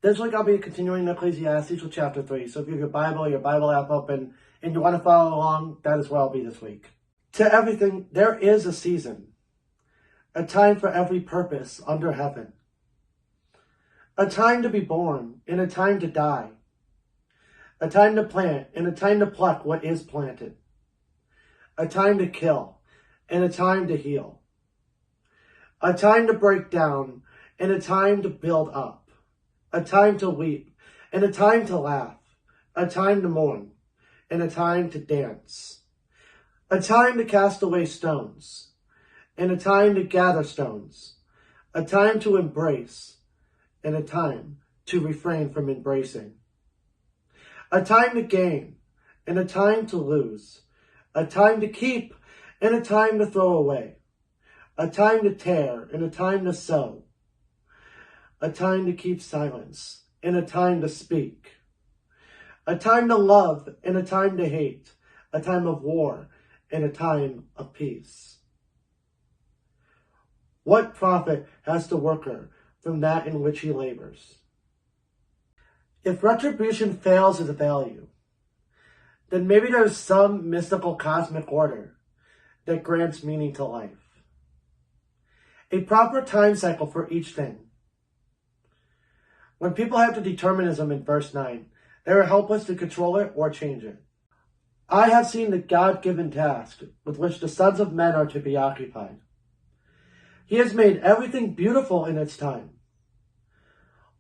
This week I'll be continuing Ecclesiastes with chapter 3. So if you have your Bible app open, and you want to follow along, that is where I'll be this week. To everything, there is a season, a time for every purpose under heaven. A time to be born and a time to die. A time to plant and a time to pluck what is planted. A time to kill and a time to heal. A time to break down and a time to build up. A time to weep, and a time to laugh, a time to mourn, and a time to dance, a time to cast away stones, and a time to gather stones, a time to embrace, and a time to refrain from embracing, a time to gain, and a time to lose, a time to keep, and a time to throw away, a time to tear, and a time to sow, a time to keep silence, and a time to speak, a time to love, and a time to hate, a time of war, and a time of peace. What profit has the worker from that in which he labors? If retribution fails its value, then maybe there's some mystical cosmic order that grants meaning to life. A proper time cycle for each thing. When people have the determinism in verse 9, they are helpless to control it or change it. I have seen the God-given task with which the sons of men are to be occupied. He has made everything beautiful in its time.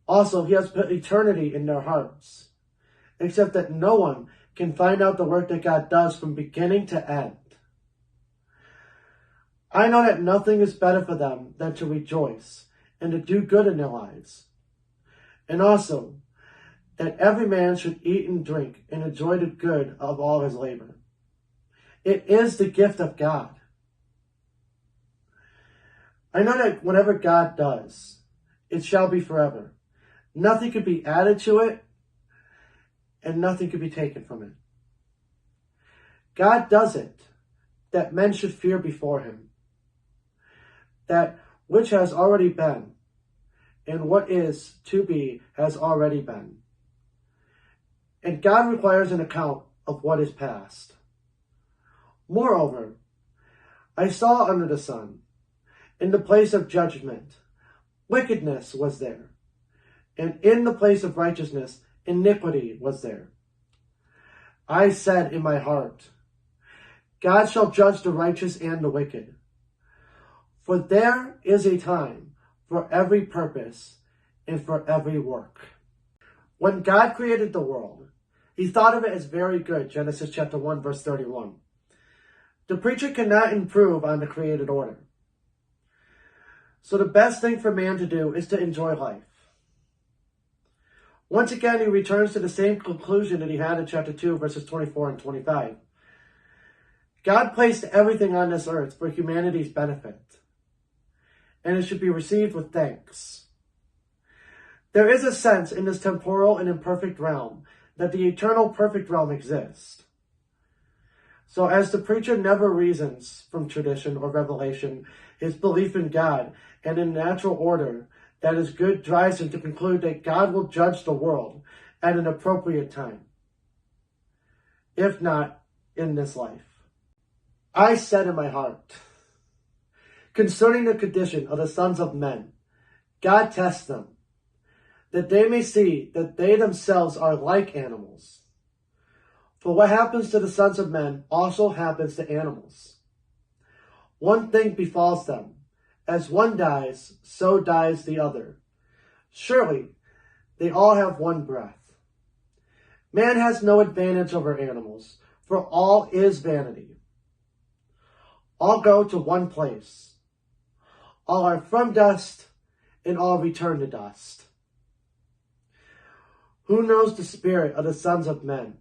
Also, he has put eternity in their hearts, except that no one can find out the work that God does from beginning to end. I know that nothing is better for them than to rejoice and to do good in their lives. And also, that every man should eat and drink and enjoy the good of all his labor. It is the gift of God. I know that whatever God does, it shall be forever. Nothing could be added to it, and nothing could be taken from it. God does it, that men should fear before him. That which has already been, and what is to be has already been. And God requires an account of what is past. Moreover, I saw under the sun, in the place of judgment, wickedness was there, and in the place of righteousness, iniquity was there. I said in my heart, God shall judge the righteous and the wicked. For there is a time for every purpose and for every work. When God created the world, he thought of it as very good, Genesis chapter 1, verse 31. The preacher cannot improve on the created order. So the best thing for man to do is to enjoy life. Once again, he returns to the same conclusion that he had in chapter 2, verses 24 and 25. God placed everything on this earth for humanity's benefit, and it should be received with thanks. There is a sense in this temporal and imperfect realm that the eternal perfect realm exists. So as the preacher never reasons from tradition or revelation, his belief in God and in natural order that is good drives him to conclude that God will judge the world at an appropriate time, if not in this life. I said in my heart, concerning the condition of the sons of men, God tests them, that they may see that they themselves are like animals. For what happens to the sons of men also happens to animals. One thing befalls them, as one dies, so dies the other. Surely, they all have one breath. Man has no advantage over animals, for all is vanity. All go to one place. All are from dust, and all return to dust. Who knows the spirit of the sons of men,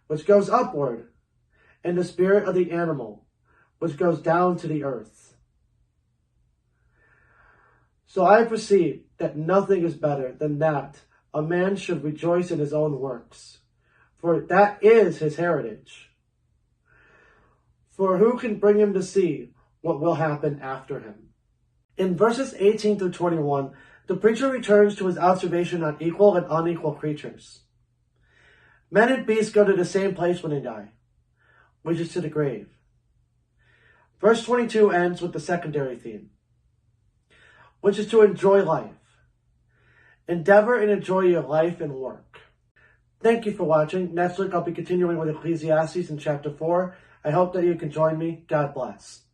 which goes upward, and the spirit of the animal, which goes down to the earth? So I perceive that nothing is better than that a man should rejoice in his own works, for that is his heritage. For who can bring him to see what will happen after him? In verses 18 through 21, The preacher returns to his observation on equal and unequal creatures. Men and beasts go to the same place when they die, which is to the grave. Verse 22 ends with the secondary theme, which is to enjoy life. Endeavor and enjoy your life and work. Thank you for watching. Next week I'll be continuing with Ecclesiastes in chapter 4. I hope that you can join me. God bless.